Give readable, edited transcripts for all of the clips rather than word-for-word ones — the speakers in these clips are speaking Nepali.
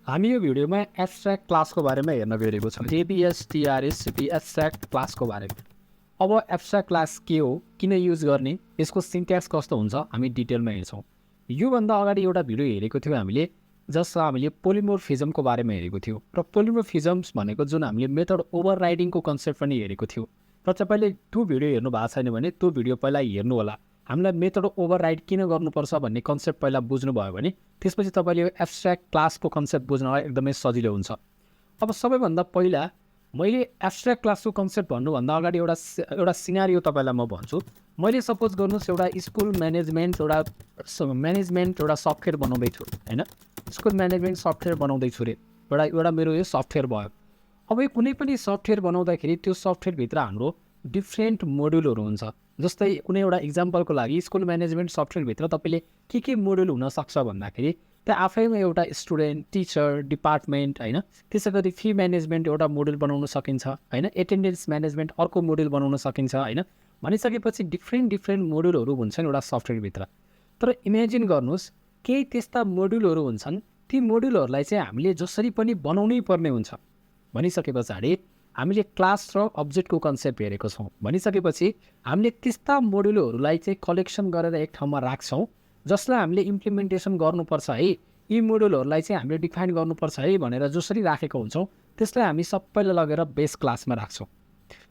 हामी यो भिडियोमा एब्स्ट्र्याक्ट क्लासको बारेमा हेर्न गइरहेको छौँ। एबिएसटिआरएससिटी एब्स्ट्र्याक्ट क्लासको बारेमा। अब एब्स्ट्र्याक्ट क्लास के हो, किन युज गर्ने, यसको सिन्ट्याक्स कस्तो हुन्छ, हामी डिटेलमा हेर्छौँ। योभन्दा अगाडि एउटा भिडियो हेरेको थियौँ हामीले, जसमा हामीले पोलिमोर्फिजमको बारेमा हेरेको थियौँ। र पोलिमोर्फिजम्स भनेको जुन हामीले मेथड ओभरराइडिङको कन्सेप्ट पनि हेरेको थियौँ। र तपाईँले त्यो भिडियो हेर्नु भएको छैन भने त्यो भिडियो पहिला हेर्नु होला। हामीलाई मेथड ओभरराइड किन गर्नुपर्छ भन्ने कन्सेप्ट पहिला बुझ्नुभयो भने त्यसपछि तपाईँले यो एब्स्ट्र्याक्ट क्लासको कन्सेप्ट बुझ्नलाई एकदमै सजिलो हुन्छ। अब सबैभन्दा पहिला मैले एब्स्ट्र्याक्ट क्लासको कन्सेप्ट भन्नुभन्दा अगाडि एउटा सिनारियो तपाईँलाई म भन्छु। मैले सपोज गर्नुहोस् एउटा स्कुल म्यानेजमेन्ट एउटा सफ्टवेयर बनाउँदैछु होइन, स्कुल म्यानेजमेन्ट सफ्टवेयर बनाउँदैछु रे, एउटा मेरो यो सफ्टवेयर भयो। अब यो कुनै पनि सफ्टवेयर बनाउँदाखेरि त्यो सफ्टवेयरभित्र हाम्रो डिफ्रेन्ट मोड्युलहरू हुन्छ। जस्तै कुनै एउटा इक्जाम्पलको लागि स्कुल म्यानेजमेन्ट सफ्टवेयरभित्र तपाईँले के मोड्युल हुनसक्छ भन्दाखेरि त्यहाँ आफैमा एउटा स्टुडेन्ट, टिचर, डिपार्टमेन्ट होइन, त्यसै गरी फी म्यानेजमेन्ट एउटा मोड्युल बनाउन सकिन्छ होइन, एटेन्डेन्स म्यानेजमेन्ट अर्को मोड्युल बनाउन सकिन्छ होइन। भनिसकेपछि डिफ्रेन्ट मोड्युलहरू हुन्छन् एउटा सफ्टवेयरभित्र। तर इमेजिन गर्नुहोस् केही त्यस्ता मोड्युलहरू हुन्छन्, ती मोड्युलहरूलाई चाहिँ हामीले जसरी पनि बनाउनै पर्ने हुन्छ। भनिसके पछाडि हामीले क्लास र अब्जेक्टको कन्सेप्ट हेरेको छौँ। भनिसकेपछि हामीले त्यस्ता मोड्युलहरूलाई चाहिँ कलेक्सन गरेर एक ठाउँमा राख्छौँ जसलाई हामीले इम्प्लिमेन्टेसन गर्नुपर्छ है, यी मोड्युलहरूलाई चाहिँ हामीले डिफाइन गर्नुपर्छ है भनेर जसरी राखेको हुन्छौँ त्यसलाई हामी सबैलाई लगेर बेस क्लासमा राख्छौँ।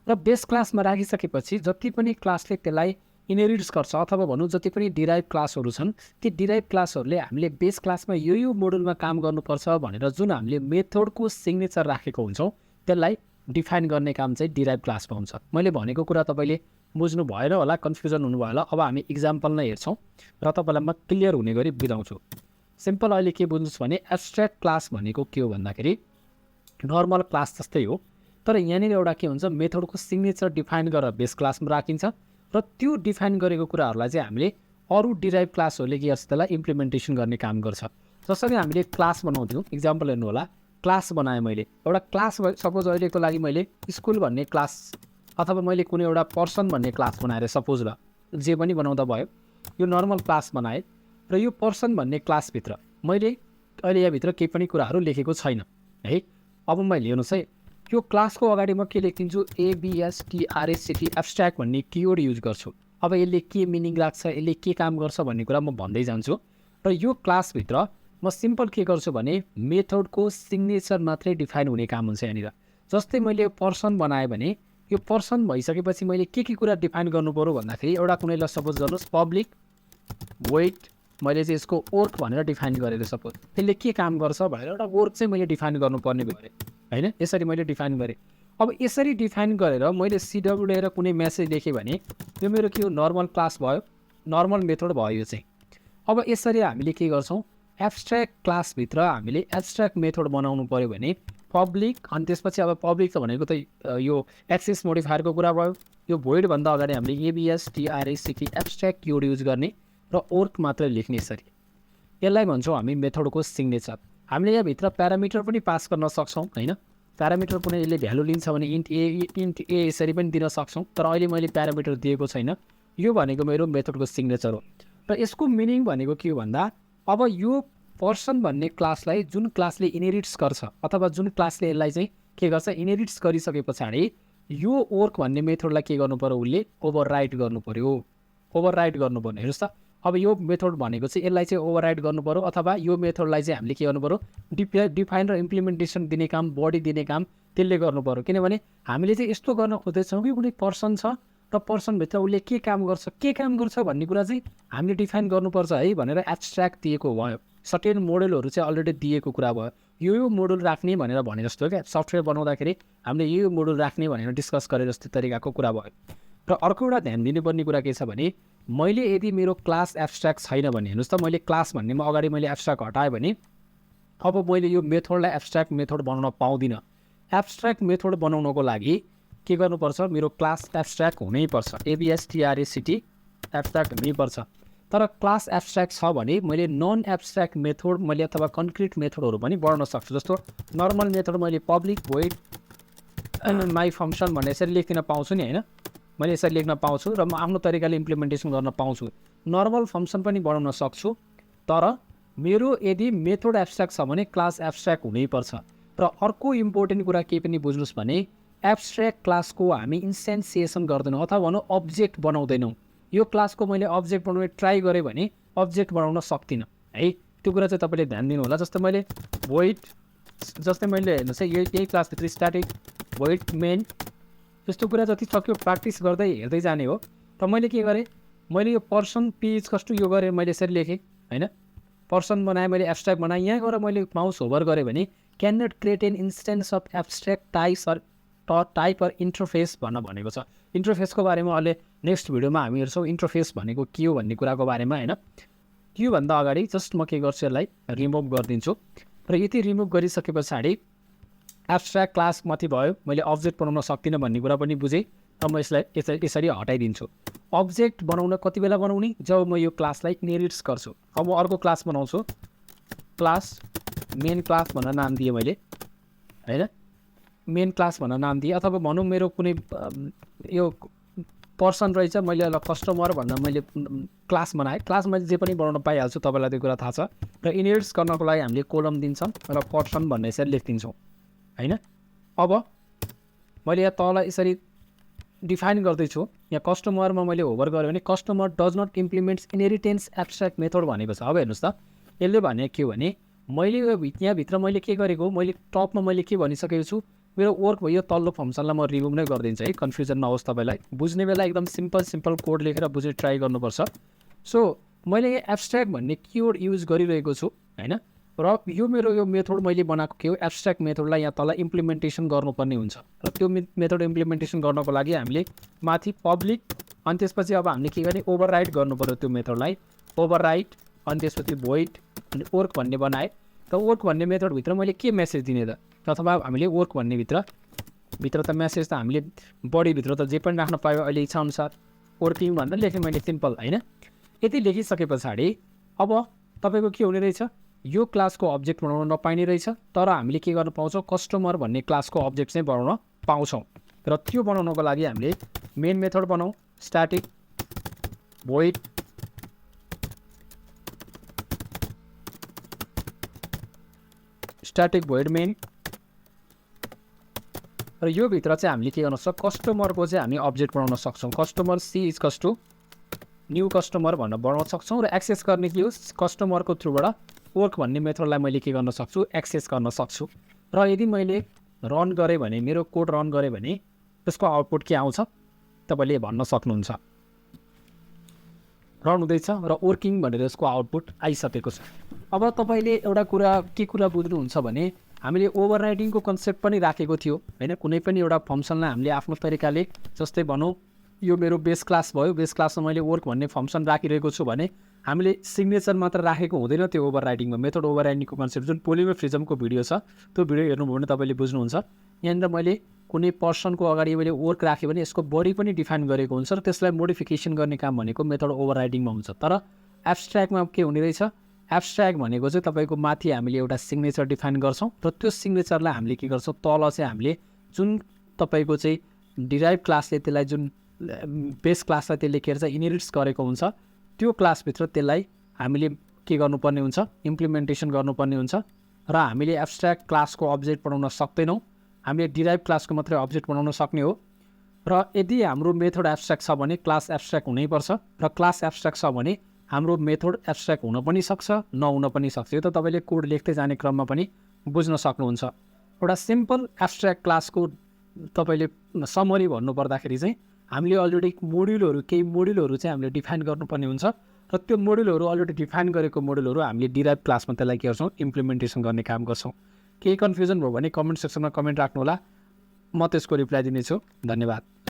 र बेस क्लासमा राखिसकेपछि जति पनि क्लासले त्यसलाई इनहेरिट्स गर्छ अथवा भनौँ जति पनि डिराइभ क्लासहरू छन्, ती डिराइभ क्लासहरूले हामीले बेस क्लासमा यो मोड्युलमा काम गर्नुपर्छ भनेर जुन हामीले मेथडको सिग्नेचर राखेको हुन्छौँ त्यसलाई डिफाइन गर्ने काम चाहिँ डिराइभ क्लासमा हुन्छ। मैले भनेको कुरा तपाईँले बुझ्नु भएन होला, कन्फ्युजन हुनुभयो होला। अब हामी इक्जाम्पल नै हेर्छौँ र तपाईँलाई म क्लियर हुने गरी बुझाउँछु। सिम्पल अहिले के बुझ्नुहोस् भने एब्स्ट्र्याक्ट क्लास भनेको के हो भन्दाखेरि नर्मल क्लास जस्तै हो, तर यहाँनिर एउटा के हुन्छ, मेथडको सिग्नेचर डिफाइन गरेर बेस क्लासमा राखिन्छ र त्यो डिफाइन गरेको कुराहरूलाई चाहिँ हामीले अरू डिराइभ क्लासहरूले के गर्छ त्यसलाई इम्प्लिमेन्टेसन गर्ने काम गर्छ। जसरी हामीले क्लास बनाउँथ्यौँ, इक्जाम्पल हेर्नु होला, क्लास बनाएँ मैले एउटा क्लास, सपोज अहिलेको लागि मैले स्कुल भन्ने क्लास अथवा मैले कुनै एउटा पर्सन भन्ने क्लास बनाएर सपोज ल जे पनि बनाउँदा भयो, यो नर्मल क्लास बनाएँ र यो पर्सन भन्ने क्लासभित्र मैले अहिले यहाँभित्र केही पनि कुराहरू लेखेको छैन है। अब मैले हेर्नुहोस् है, यो क्लासको अगाडि म के लेखिदिन्छु, एबिएसटिआरएससिटी एब्स्ट्र्याक्ट भन्ने किवर्ड युज गर्छु। अब यसले के मिनिङ राख्छ, यसले के काम गर्छ भन्ने कुरा म भन्दै जान्छु। र यो क्लासभित्र म सिम्पल के गर्छु भने मेथडको सिग्नेचर मात्रै डिफाइन हुने काम हुन्छ यहाँनिर। जस्तै मैले यो पर्सन बनाएँ भने यो पर्सन भइसकेपछि मैले के कुरा डिफाइन गर्नु पऱ्यो भन्दाखेरि एउटा कुनैलाई सपोज गर्नुहोस् पब्लिक वेट, मैले चाहिँ यसको वर्क भनेर डिफाइन गरेर सपोज त्यसले के काम गर्छ भनेर एउटा वर्क चाहिँ मैले डिफाइन गर्नुपर्ने भयो होइन, यसरी मैले डिफाइन गरेँ। अब यसरी डिफाइन गरेर मैले सिडब्ल्यू लिएर कुनै मेसेज लेखेँ भने यो मेरो के हो, नर्मल क्लास भयो, नर्मल मेथड भयो यो चाहिँ। अब यसरी हामीले के गर्छौँ, एब्स्ट्र्याक्ट क्लासभित्र हामीले एब्स्ट्र्याक्ट मेथड बनाउनु पऱ्यो भने पब्लिक, अनि त्यसपछि अब पब्लिक त भनेको त यो एक्सेस मोडिफायरको कुरा भयो। यो भोइडभन्दा अगाडि हामीले एबिएसटिआरएससिटी एब्स्ट्र्याक्ट किवर्ड युज गर्ने र वर्क मात्रै लेख्ने। यसरी यसलाई भन्छौँ हामी मेथडको सिग्नेचर। हामीले यहाँभित्र प्यारामिटर पनि पास गर्न सक्छौँ होइन, प्यारामिटर कुनै यसले भ्यालु लिन्छ भने इन्ट ए यसरी पनि दिन सक्छौँ, तर अहिले मैले प्यारामिटर दिएको छैन। यो भनेको मेरो मेथडको सिग्नेचर हो। र यसको मिनिङ भनेको के हो भन्दा अब यो पर्सन भन्ने क्लासलाई जुन क्लासले इनहेरिट्स गर्छ अथवा जुन क्लासले यसलाई चाहिँ के गर्छ, इनहेरिट्स गरिसके पछाडि यो वर्क भन्ने मेथडलाई के गर्नु पऱ्यो, उसले ओभरराइड गर्नु पऱ्यो, ओभरराइड गर्नुपर्ने। हेर्नुहोस् त, अब यो मेथड भनेको चाहिँ यसलाई चाहिँ ओभरराइड गर्नु पऱ्यो अथवा यो मेथडलाई चाहिँ हामीले के गर्नु पऱ्यो, डिफाइन र इम्प्लिमेन्टेसन दिने काम, बडी दिने काम त्यसले गर्नु पऱ्यो। किनभने हामीले चाहिँ यस्तो गर्न खोज्दैछौँ कि कुनै पर्सन छ र पर्सनभित्र उसले के काम गर्छ भन्ने कुरा चाहिँ हामीले डिफाइन गर्नुपर्छ है भनेर एब्स्ट्र्याक्ट दिएको भयो। सर्टेन मोडलहरू चाहिँ अलरेडी दिएको कुरा भयो, यो मोडल राख्ने भनेर भने जस्तो क्या, सफ्टवेयर बनाउँदाखेरि हामीले यो मोडल राख्ने भनेर डिस्कस गरे जस्तो तरिकाको कुरा भयो। र अर्को एउटा ध्यान दिनुपर्ने कुरा के छ भने मैले यदि मेरो क्लास एब्स्ट्र्याक्ट छैन भने, हेर्नुहोस् त, मैले क्लास भन्नेमा अगाडि मैले एब्स्ट्र्याक्ट हटाएँ भने अब मैले यो मेथडलाई एब्स्ट्र्याक्ट मेथड बनाउन पाउँदिनँ। एब्स्ट्र्याक्ट मेथड बनाउनको लागि के गर्नुपर्छ, मेरो क्लास एब्स्ट्र्याक्ट हुनैपर्छ, एबिएसटिआरएससिटी एब्स्ट्र्याक्ट हुनैपर्छ। तर क्लास एब्स्ट्र्याक्ट छ भने मैले नन एब्स्ट्र्याक्ट मेथड मैले अथवा कन्क्रिट मेथडहरू पनि बनाउन सक्छु। जस्तो नर्मल मेथड मैले पब्लिक भोइड माई फङ्सन भनेर यसरी लेख्न पाउँछु नि होइन, मैले यसरी लेख्न पाउँछु र म आफ्नो तरिकाले इम्प्लिमेन्टेसन गर्न पाउँछु। नर्मल फङ्सन पनि बनाउन सक्छु, तर मेरो यदि मेथड एब्स्ट्र्याक्ट छ भने क्लास एब्स्ट्र्याक्ट हुनैपर्छ। र अर्को इम्पोर्टेन्ट कुरा के पनि बुझ्नुहोस् भने एब्स्ट्र्याक्ट क्लासको हामी इन्स्टेन्सिएसन गर्दैनौँ अथवा भनौँ अब्जेक्ट बनाउँदैनौँ। यो क्लासको मैले अब्जेक्ट बनाउने ट्राई गरेँ भने अब्जेक्ट बनाउन सक्दिनँ है। त्यो कुरा चाहिँ तपाईँले ध्यान दिनु होला। जस्तै मैले void जस्तै मैले हेर्नुहोस् है यही क्लासभित्र स्ट्याटिक void मेन जस्तो कुरा जति सक्यो प्र्याक्टिस गर्दै हेर्दै जाने हो। र मैले के गरेँ मैले यो पर्सन पेज कस्तो यो गरेँ मैले यसरी लेखेँ होइन। पर्सन बनाएँ मैले एब्स्ट्र्याक्ट बनाएँ। यहाँ गएर मैले माउस होभर गरेँ भने cannot create an instance of abstract type or interface भनेको छ। इन्टरफेसको बारेमा अहिले नेक्स्ट भिडियोमा हामी हेर्छौँ इन्टरफेस भनेको के हो भन्ने कुराको बारेमा होइन। त्योभन्दा अगाडि जस्ट म के गर्छु यसलाई रिमुभ गरिदिन्छु। र यति रिमुभ गरिसके पछाडि एब्स्ट्र्याक्ट क्लास माथि भयो मैले अब्जेक्ट बनाउन सक्दिनँ भन्ने कुरा पनि बुझेँ र म यसलाई यसरी हटाइदिन्छु। अब्जेक्ट बनाउन कति बेला बनाउने जब म यो क्लासलाई इनहेरिट्स गर्छु। अब म अर्को क्लास बनाउँछु क्लास मेन क्लास भनेर नाम दिएँ मैले होइन। मेन क्लास भनेर नाम दिएँ अथवा भनौँ मेरो कुनै यो पर्सन रहेछ मैले कस्टमर भनेर मैले क्लास बनाएँ। क्लास मैले जे पनि बनाउन पाइहाल्छु तपाईँलाई त्यो कुरा थाहा छ। र इनहेरिट्स गर्नको लागि हामीले कोलम दिन्छौँ र पर्सन भन्ने यसरी लेखिदिन्छौँ होइन। अब मैले यहाँ तल यसरी डिफाइन गर्दैछु। यहाँ कस्टमरमा मैले होभर गरेँ भने customer does not implements inheritance abstract method भनेको छ। अब हेर्नुहोस् त यसले भने के हो भने मैले यहाँभित्र मैले के गरेको मैले टपमा मैले के भनिसकेको छु मेरो वर्क भयो। तल्लो फङ्सनलाई म रिमुभ नै गरिदिन्छु है कन्फ्युजन नहोस् तपाईँलाई। बुझ्ने बेला एकदम सिम्पल कोड लेखेर बुझ्ने ट्राई गर्नुपर्छ। सो मैले यहाँ एब्स्ट्र्याक्ट भन्ने किवर्ड युज गरिरहेको छु होइन। र यो मेरो यो मेथड मैले बनाएको के हो एब्स्ट्र्याक्ट मेथडलाई यहाँ तल इम्प्लिमेन्टेसन गर्नुपर्ने हुन्छ। र त्यो मेथड इम्प्लिमेन्टेसन गर्नको लागि हामीले माथि पब्लिक अनि त्यसपछि अब हामीले के गर्ने ओभरराइड गर्नुपऱ्यो त्यो मेथडलाई ओभरराइड अनि त्यसपछि void अनि वर्क भन्ने बनाएँ। र वर्क भन्ने मेथडभित्र मैले के मेसेज दिने त अथवा हामीले वर्क भन्ने भित्र त मेसेज त हामीले बडीभित्र त जे पनि राख्न पायो अहिले इच्छाअनुसार वर्किङ भनेर लेखेँ मैले सिम्पल होइन। यति लेखिसके पछाडि अब तपाईँको के हुने रहेछ यो क्लासको अब्जेक्ट बनाउन नपाइने रहेछ। तर हामीले के गर्न पाउँछौँ कस्टमर भन्ने क्लासको अब्जेक्ट चाहिँ बनाउन पाउँछौँ। र त्यो बनाउनको लागि हामीले मेन मेथड बनाऊ स्ट्याटिक void मेन र यो भित्र चाहिँ हामीले के गर्न सक्छौँ कस्टमरको चाहिँ हामी अब्जेक्ट बनाउन सक्छौँ। कस्टमर सी इज कस्टु न्यू कस्टमर भनेर बनाउन सक्छौँ। र एक्सेस गर्ने के हो कस्टमरको थ्रुबाट वर्क भन्ने मेथडलाई मैले के गर्न सक्छु एक्सेस गर्न सक्छु। र यदि मैले रन गरेँ भने मेरो कोड रन गरेँ भने त्यसको आउटपुट के आउँछ तपाईँले भन्न सक्नुहुन्छ। रन हुँदैछ र वर्किङ भनेर यसको आउटपुट आइसकेको छ। अब तपाईँले एउटा के कुरा बुझ्नुहुन्छ भने हामीले ओभरराइडिङको कन्सेप्ट पनि राखेको थियो होइन। कुनै पनि एउटा फङ्सनलाई हामीले आफ्नो तरिकाले जस्तै भनौँ यो मेरो बेस क्लास भयो बेस क्लासमा मैले वर्क भन्ने फङ्सन राखिरहेको छु भने हामीले सिग्नेचर मात्र राखेको हुँदैन त्यो ओभरराइडिङमा। मेथड ओभरराइडिङको कन्सेप्ट जुन पोलिमोर्फिजमको भिडियो छ त्यो भिडियो हेर्नुभयो भने तपाईँले बुझ्नुहुन्छ। यहाँनिर मैले कुनै पर्सनको अगाडि मैले वर्क राखेँ भने यसको बडी पनि डिफाइन गरेको हुन्छ र त्यसलाई मोडिफिकेसन गर्ने काम भनेको मेथड ओभरराइडिङमा हुन्छ। तर एब्स्ट्र्याक्टमा के हुने रहेछ एब्स्ट्र्याक्ट भनेको चाहिँ तपाईँको माथि हामीले एउटा सिग्नेचर डिफाइन गर्छौँ र त्यो सिग्नेचरलाई हामीले के गर्छौँ तल चाहिँ हामीले जुन तपाईँको चाहिँ डिराइभ क्लासले त्यसलाई जुन बेस क्लासलाई त्यसले के भन्छ इनहेरिट्स गरेको हुन्छ त्यो क्लासभित्र त्यसलाई हामीले के गर्नुपर्ने हुन्छ इम्प्लिमेन्टेसन गर्नुपर्ने हुन्छ। र हामीले एब्स्ट्र्याक्ट क्लासको अब्जेक्ट बनाउन सक्दैनौँ हामीले डिराइभ क्लासको मात्रै अब्जेक्ट बनाउन सक्ने हो। र यदि हाम्रो मेथड एब्स्ट्र्याक्ट छ भने क्लास एब्स्ट्र्याक्ट हुनैपर्छ र क्लास एब्स्ट्र्याक्ट छ भने हाम्रो मेथड एब्स्ट्र्याक्ट हुन पनि सक्छ नहुन पनि सक्छ। यो त तपाईँले कोड लेख्दै जाने क्रममा पनि बुझ्न सक्नुहुन्छ। एउटा सिम्पल एब्स्ट्र्याक्ट क्लासको तपाईँले समरी भन्नुपर्दाखेरि चाहिँ हामीले अलरेडी केही मोड्युलहरू चाहिँ हामीले डिफाइन गर्नुपर्ने हुन्छ र त्यो मोड्युलहरू अलरेडी डिफाइन गरेको मोड्युलहरू हामीले डिराइभ क्लासमा त्यसलाई के गर्छौँ इम्प्लिमेन्टेसन गर्ने काम गर्छौँ। केही कन्फ्युजन भयो भने कमेन्ट सेक्सनमा कमेन्ट राख्नुहोला म त्यसको रिप्लाई दिनेछु। धन्यवाद।